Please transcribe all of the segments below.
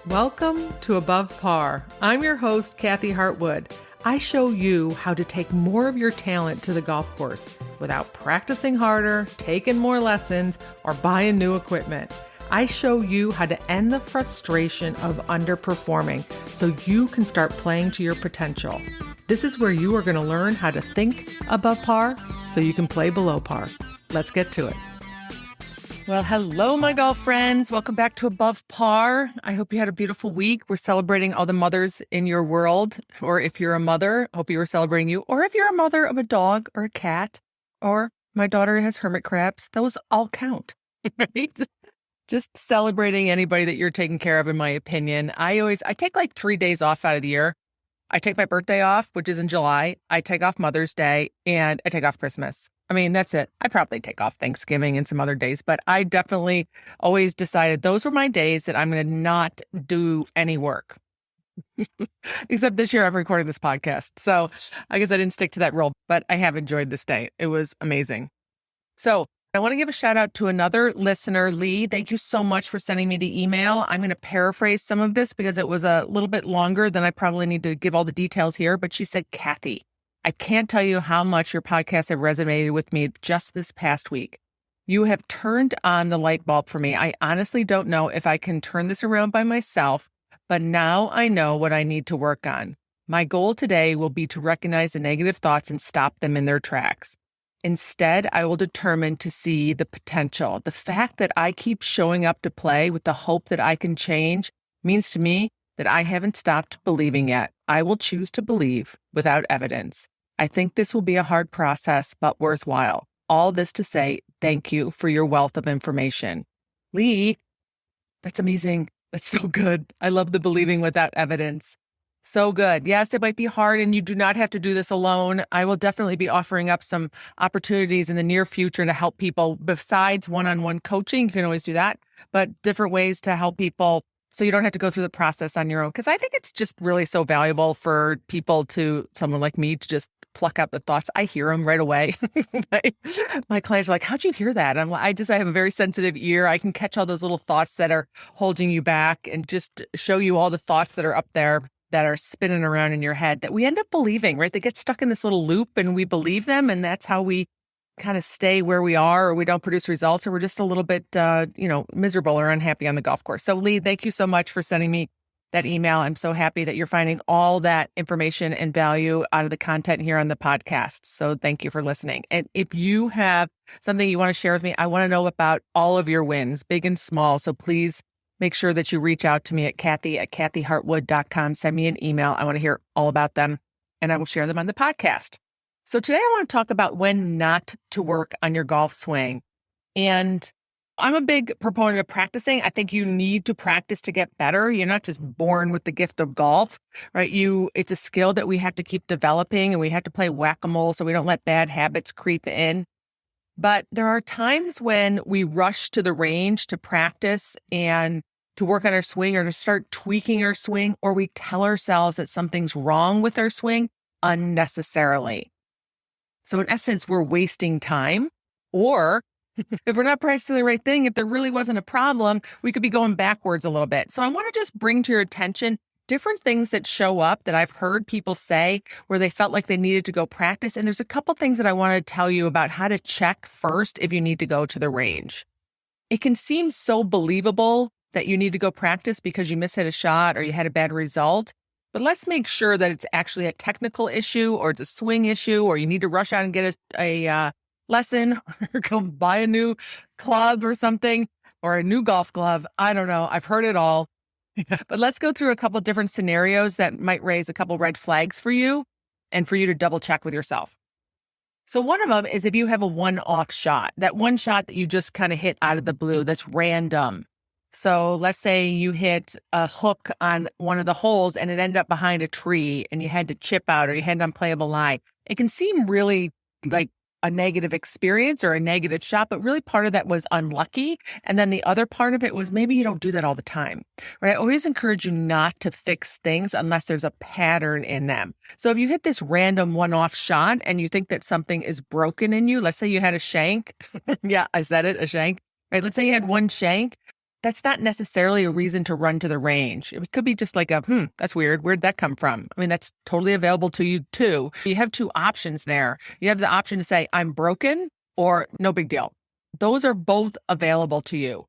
Welcome to Above Par. I'm your host, Kathy Hartwood. I show you how to take more of your talent to the golf course without practicing harder, taking more lessons, or buying new equipment. I show you how to end the frustration of underperforming so you can start playing to your potential. This is where you are going to learn how to think above par so you can play below par. Let's get to it. Well, hello, my golf friends. Welcome back to Above Par. I hope you had a beautiful week. We're celebrating all the mothers in your world. Or if you're a mother, hope you were celebrating you. Or if you're a mother of a dog or a cat, or my daughter has hermit crabs, those all count, right? Just celebrating anybody that you're taking care of, in my opinion. I take like 3 days off out of the year. I take my birthday off, which is in July. I take off Mother's Day, and I take off Christmas. I mean, that's it. I probably take off Thanksgiving and some other days, but I definitely always decided those were my days that I'm going to not do any work. Except this year I've recorded this podcast. So I guess I didn't stick to that rule, but I have enjoyed this day. It was amazing. So I want to give a shout out to another listener, Lee. Thank you so much for sending me the email. I'm going to paraphrase some of this because it was a little bit longer than I probably need to give all the details here. But she said, Kathy, I can't tell you how much your podcast have resonated with me just this past week. You have turned on the light bulb for me. I honestly don't know if I can turn this around by myself, but now I know what I need to work on. My goal today will be to recognize the negative thoughts and stop them in their tracks. Instead, I will determine to see the potential. The fact that I keep showing up to play with the hope that I can change means to me that I haven't stopped believing yet. I will choose to believe without evidence. I think this will be a hard process, but worthwhile. All this to say, thank you for your wealth of information. Lee, that's amazing. That's so good. I love the believing without evidence. So good. Yes, it might be hard and you do not have to do this alone. I will definitely be offering up some opportunities in the near future to help people besides one-on-one coaching. You can always do that, but different ways to help people so you don't have to go through the process on your own. Because I think it's just really so valuable for people someone like me to just pluck out the thoughts. I hear them right away. my clients are like, how'd you hear that? I have a very sensitive ear. I can catch all those little thoughts that are holding you back and just show you all the thoughts that are up there that are spinning around in your head that we end up believing, right? They get stuck in this little loop and we believe them. And that's how we kind of stay where we are, or we don't produce results, or we're just a little bit, miserable or unhappy on the golf course. So Lee, thank you so much for sending me that email. I'm so happy that you're finding all that information and value out of the content here on the podcast. So thank you for listening. And if you have something you want to share with me, I want to know about all of your wins, big and small. So please make sure that you reach out to me at kathy@kathyhartwood.com. Send me an email. I want to hear all about them and I will share them on the podcast. So today I want to talk about when not to work on your golf swing. And I'm a big proponent of practicing. I think you need to practice to get better. You're not just born with the gift of golf, right? It's a skill that we have to keep developing and we have to play whack-a-mole so we don't let bad habits creep in. But there are times when we rush to the range to practice and to work on our swing or to start tweaking our swing, or we tell ourselves that something's wrong with our swing unnecessarily. So in essence, we're wasting time, or if we're not practicing the right thing, if there really wasn't a problem, we could be going backwards a little bit. So I want to just bring to your attention different things that show up that I've heard people say where they felt like they needed to go practice. And there's a couple things that I want to tell you about how to check first if you need to go to the range. It can seem so believable that you need to go practice because you mishit a shot or you had a bad result. But let's make sure that it's actually a technical issue or it's a swing issue or you need to rush out and get a lesson or go buy a new club or something or a new golf glove. I don't know. I've heard it all. But let's go through a couple of different scenarios that might raise a couple red flags for you and for you to double check with yourself. So one of them is if you have a one-off shot, that one shot that you just kind of hit out of the blue that's random. So let's say you hit a hook on one of the holes and it ended up behind a tree and you had to chip out or you had an unplayable lie. It can seem really like a negative experience or a negative shot, but really part of that was unlucky. And then the other part of it was maybe you don't do that all the time, right? I always encourage you not to fix things unless there's a pattern in them. So if you hit this random one-off shot and you think that something is broken in you, let's say you had a shank. Yeah, I said it, a shank, right? Let's say you had one shank. that's not necessarily a reason to run to the range. It could be just like that's weird. Where'd that come from? I mean, that's totally available to you too. You have two options there. You have the option to say, I'm broken or no big deal. Those are both available to you.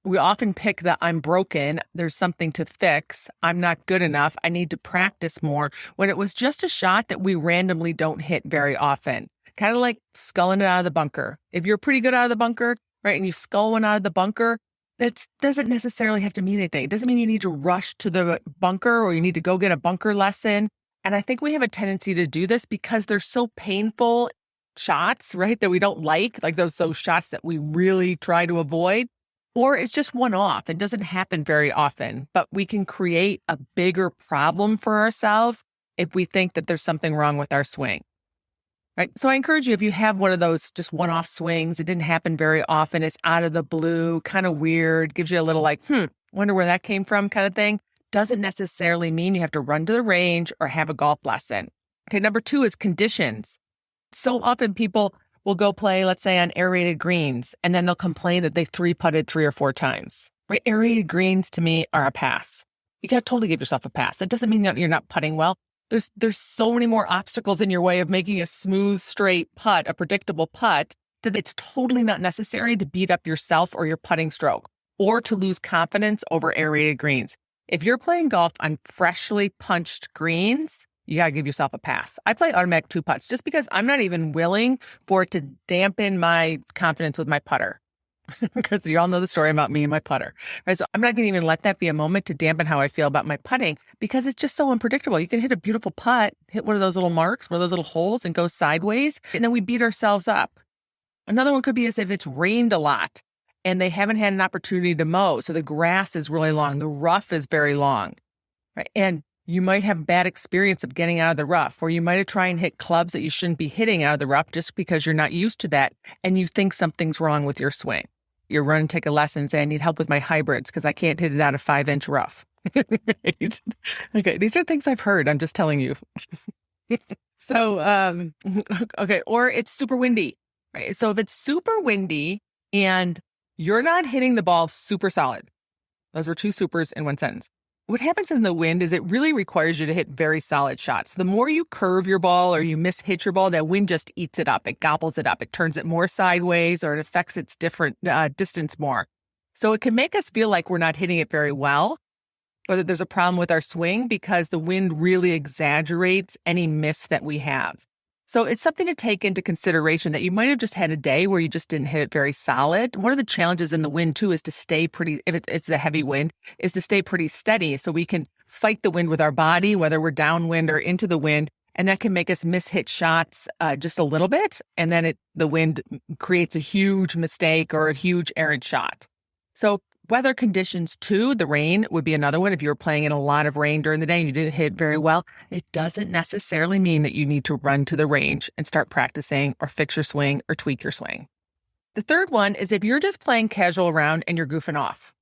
We often pick the I'm broken, there's something to fix, I'm not good enough, I need to practice more, when it was just a shot that we randomly don't hit very often. Kind of like sculling it out of the bunker. If you're pretty good out of the bunker, right, and you skull one out of the bunker, that doesn't necessarily have to mean anything. It doesn't mean you need to rush to the bunker or you need to go get a bunker lesson. And I think we have a tendency to do this because they're so painful shots, right, that we don't like those shots that we really try to avoid. Or it's just one-off. It doesn't happen very often, but we can create a bigger problem for ourselves if we think that there's something wrong with our swing, right? So I encourage you, if you have one of those just one-off swings, it didn't happen very often, it's out of the blue, kind of weird, gives you a little wonder where that came from kind of thing, doesn't necessarily mean you have to run to the range or have a golf lesson. Okay, number 2 is conditions. So often people will go play, let's say, on aerated greens, and then they'll complain that they 3-putted 3 or 4 times. Right? Aerated greens to me are a pass. You got to totally give yourself a pass. That doesn't mean that you're not putting well. There's so many more obstacles in your way of making a smooth, straight putt, a predictable putt, that it's totally not necessary to beat up yourself or your putting stroke or to lose confidence over aerated greens. If you're playing golf on freshly punched greens, you got to give yourself a pass. I play automatic 2 putts just because I'm not even willing for it to dampen my confidence with my putter. Because you all know the story about me and my putter, right? So I'm not going to even let that be a moment to dampen how I feel about my putting because it's just so unpredictable. You can hit a beautiful putt, hit one of those little marks, one of those little holes and go sideways, and then we beat ourselves up. Another one could be as if it's rained a lot and they haven't had an opportunity to mow. So the grass is really long. The rough is very long, right? And you might have a bad experience of getting out of the rough, or you might have tried and hit clubs that you shouldn't be hitting out of the rough just because you're not used to that and you think something's wrong with your swing. You're running to take a lesson and say, I need help with my hybrids because I can't hit it out of 5-inch rough. Okay, these are things I've heard. I'm just telling you. So, okay, or it's super windy, right? So if it's super windy and you're not hitting the ball super solid, those were 2 supers in one sentence. What happens in the wind is it really requires you to hit very solid shots. The more you curve your ball or you mishit your ball, that wind just eats it up. It gobbles it up. It turns it more sideways or it affects its different distance more. So it can make us feel like we're not hitting it very well or that there's a problem with our swing because the wind really exaggerates any miss that we have. So it's something to take into consideration that you might have just had a day where you just didn't hit it very solid. One of the challenges in the wind too is to stay pretty, if it's a heavy wind, is to stay pretty steady so we can fight the wind with our body, whether we're downwind or into the wind. And that can make us mishit shots just a little bit. And then the wind creates a huge mistake or a huge errant shot. So weather conditions too, the rain would be another one. If you were playing in a lot of rain during the day and you didn't hit very well, it doesn't necessarily mean that you need to run to the range and start practicing or fix your swing or tweak your swing. The third one is if you're just playing casual around and you're goofing off,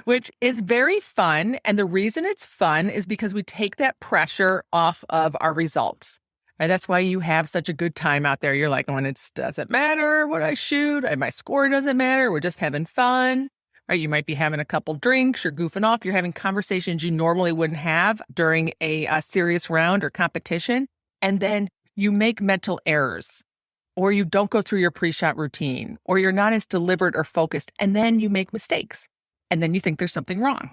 which is very fun. And the reason it's fun is because we take that pressure off of our results. Right? That's why you have such a good time out there. You're like, when it doesn't matter what I shoot, and my score doesn't matter. We're just having fun. Right? You might be having a couple drinks. You're goofing off. You're having conversations you normally wouldn't have during a serious round or competition. And then you make mental errors, or you don't go through your pre-shot routine, or you're not as deliberate or focused. And then you make mistakes. And then you think there's something wrong.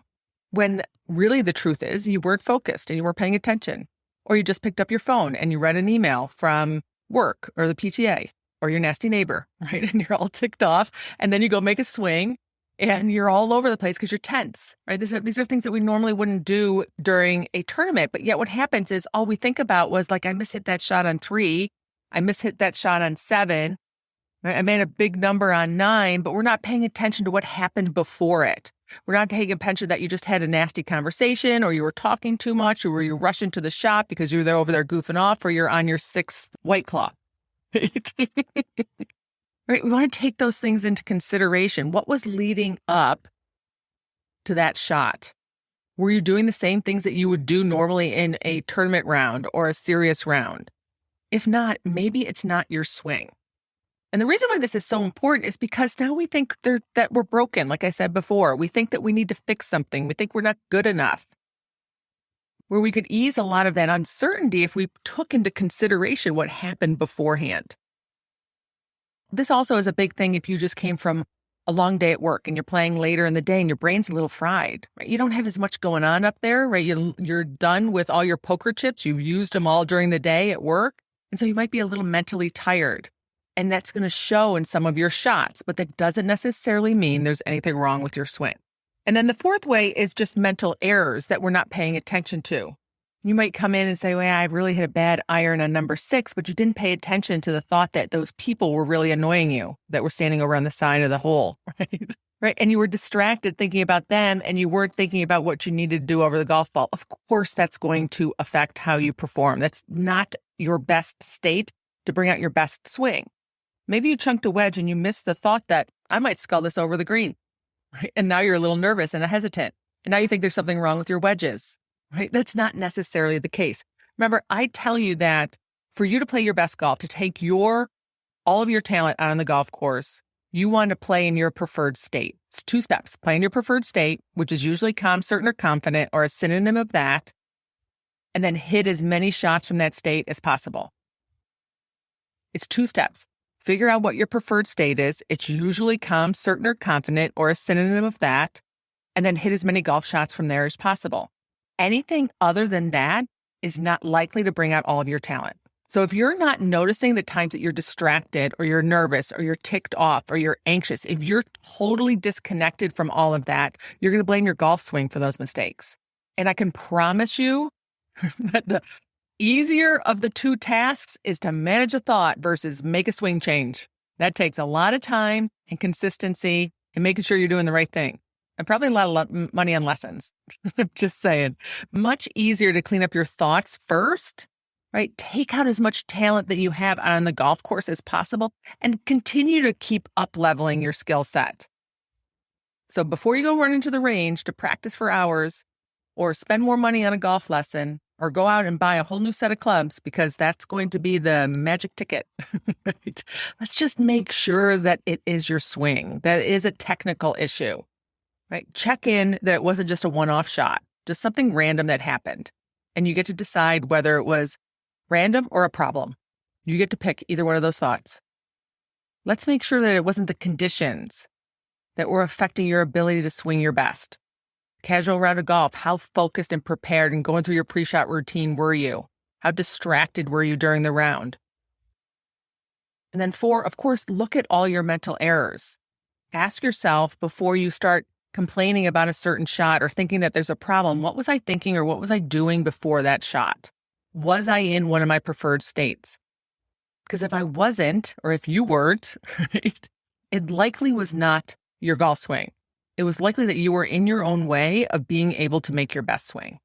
When really the truth is you weren't focused and you weren't paying attention. Or you just picked up your phone and you read an email from work or the PTA or your nasty neighbor, right? And you're all ticked off. And then you go make a swing and you're all over the place because you're tense, right? These are things that we normally wouldn't do during a tournament. But yet what happens is all we think about was like, I mishit that shot on 3. I mishit that shot on 7. Right? I made a big number on 9, but we're not paying attention to what happened before it. We're not taking attention that you just had a nasty conversation or you were talking too much or you rushing to the shop because you were there over there goofing off or you're on your 6th White Claw. Right? We want to take those things into consideration. What was leading up to that shot? Were you doing the same things that you would do normally in a tournament round or a serious round? If not, maybe it's not your swing. And the reason why this is so important is because now we think that we're broken. Like I said before, we think that we need to fix something. We think we're not good enough. Where we could ease a lot of that uncertainty if we took into consideration what happened beforehand. This also is a big thing if you just came from a long day at work and you're playing later in the day and your brain's a little fried, right? You don't have as much going on up there, right? You're done with all your poker chips. You've used them all during the day at work. And so you might be a little mentally tired. And that's going to show in some of your shots, but that doesn't necessarily mean there's anything wrong with your swing. And then the fourth way is just mental errors that we're not paying attention to. You might come in and say, well, I really hit a bad iron on number 6, but you didn't pay attention to the thought that those people were really annoying you that were standing over on the side of the hole, right? Right. And you were distracted thinking about them and you weren't thinking about what you needed to do over the golf ball. Of course, that's going to affect how you perform. That's not your best state to bring out your best swing. Maybe you chunked a wedge and you missed the thought that I might scull this over the green. Right? And now you're a little nervous and hesitant. And now you think there's something wrong with your wedges, right? That's not necessarily the case. Remember, I tell you that for you to play your best golf, to take all of your talent out on the golf course, you want to play in your preferred state. It's 2 steps. Play in your preferred state, which is usually calm, certain, or confident, or a synonym of that, and then hit as many shots from that state as possible. It's 2 steps. Figure out what your preferred state is. It's usually calm, certain, or confident, or a synonym of that, and then hit as many golf shots from there as possible. Anything other than that is not likely to bring out all of your talent. So if you're not noticing the times that you're distracted or you're nervous or you're ticked off or you're anxious, if you're totally disconnected from all of that, you're going to blame your golf swing for those mistakes. And I can promise you that the easier of the 2 tasks is to manage a thought versus make a swing change. That takes a lot of time and consistency and making sure you're doing the right thing. And probably a lot of money on lessons. I'm just saying. Much easier to clean up your thoughts first, right? Take out as much talent that you have on the golf course as possible and continue to keep up leveling your skill set. So before you go run into the range to practice for hours or spend more money on a golf lesson, or go out and buy a whole new set of clubs because that's going to be the magic ticket. Right? Let's just make sure that it is your swing. That is a technical issue, right? Check in that it wasn't just a one-off shot, just something random that happened. And you get to decide whether it was random or a problem. You get to pick either one of those thoughts. Let's make sure that it wasn't the conditions that were affecting your ability to swing your best. Casual round of golf, how focused and prepared and going through your pre-shot routine were you? How distracted were you during the round? And then 4, of course, look at all your mental errors. Ask yourself before you start complaining about a certain shot or thinking that there's a problem, what was I thinking or what was I doing before that shot? Was I in one of my preferred states? Because if I wasn't, or if you weren't, right, it likely was not your golf swing. It was likely that you were in your own way of being able to make your best swing.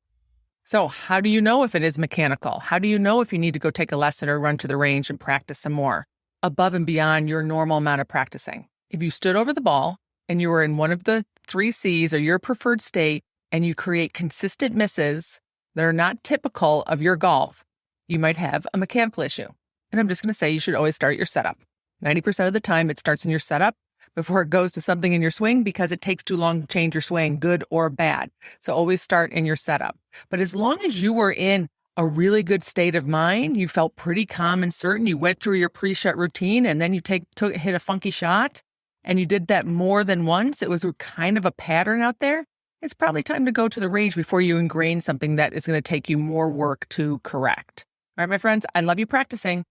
So how do you know if it is mechanical? How do you know if you need to go take a lesson or run to the range and practice some more above and beyond your normal amount of practicing? If you stood over the ball and you were in one of the 3 C's or your preferred state and you create consistent misses that are not typical of your golf, you might have a mechanical issue. And I'm just going to say you should always start your setup. 90% of the time it starts in your setup before it goes to something in your swing because it takes too long to change your swing, good or bad. So always start in your setup. But as long as you were in a really good state of mind, you felt pretty calm and certain, you went through your pre-shot routine and then you hit a funky shot and you did that more than once, it was kind of a pattern out there, it's probably time to go to the range before you ingrain something that is going to take you more work to correct. All right, my friends, I love you practicing.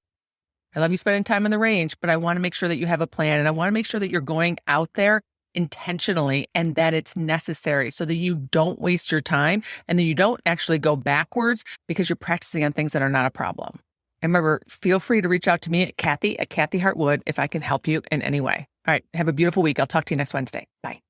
I love you spending time on the range, but I want to make sure that you have a plan and I want to make sure that you're going out there intentionally and that it's necessary so that you don't waste your time and that you don't actually go backwards because you're practicing on things that are not a problem. And remember, feel free to reach out to me at Kathy Hartwood if I can help you in any way. All right, have a beautiful week. I'll talk to you next Wednesday. Bye.